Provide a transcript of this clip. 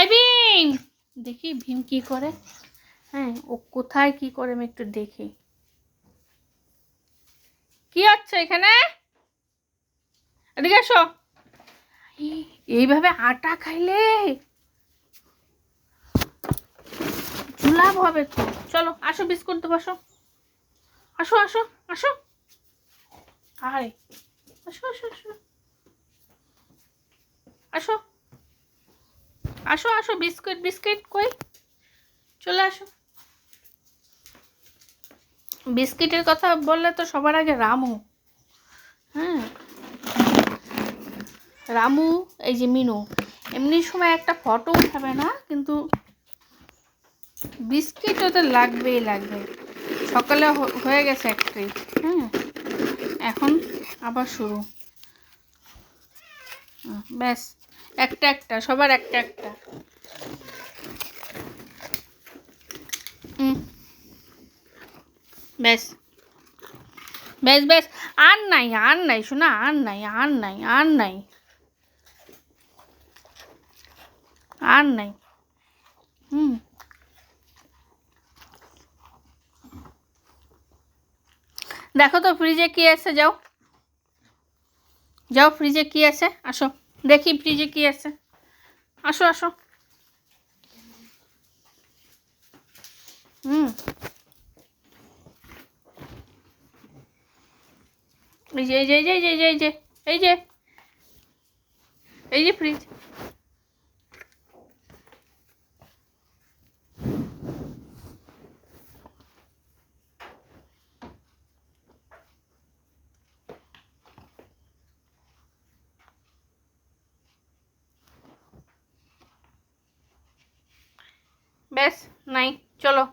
এই ভীম, দেখি ভীম কি করে। হ্যাঁ, ও কোথায় কি করে আমি একটু দেখি। কি হচ্ছে এখানে? এদিকে এসো। এইভাবে আটা খাইলে জুলাভ হবে তো। চলো আসো, বিস্কুট দেবো, আসো আসো আসো আসো। আরে আসো আসো আসো আসো আসো আসো। বিস্কুট বিস্কিট কই? চলে আসো। বিস্কিটের কথা বললে তো সবার আগে রামু। হ্যাঁ, রামু, এই যে মিনু, এমনি সময় একটা ফটো উঠাবে না, কিন্তু বিস্কিট ওদের লাগবেই লাগবে। সকালে হয়ে গেছে এক ট্রিপ। হ্যাঁ, এখন আবার শুরু। ব্যাস, একটা একটা, সবার একটা একটা। ব্যাস ব্যাস ব্যাস, আর নাই আর নাই শোনা, আর নাই আর নাই আর নাই আর নাই। দেখো তো ফ্রিজে কি আছে, যাও যাও, ফ্রিজে কি আছে আসো, দেখি ফ্রিজে কি আছে। আসো আসো। এই যে এই যে এই যে এই যে এই যে এই যে এই যে ফ্রিজ। ব্যাস নাই, চলো।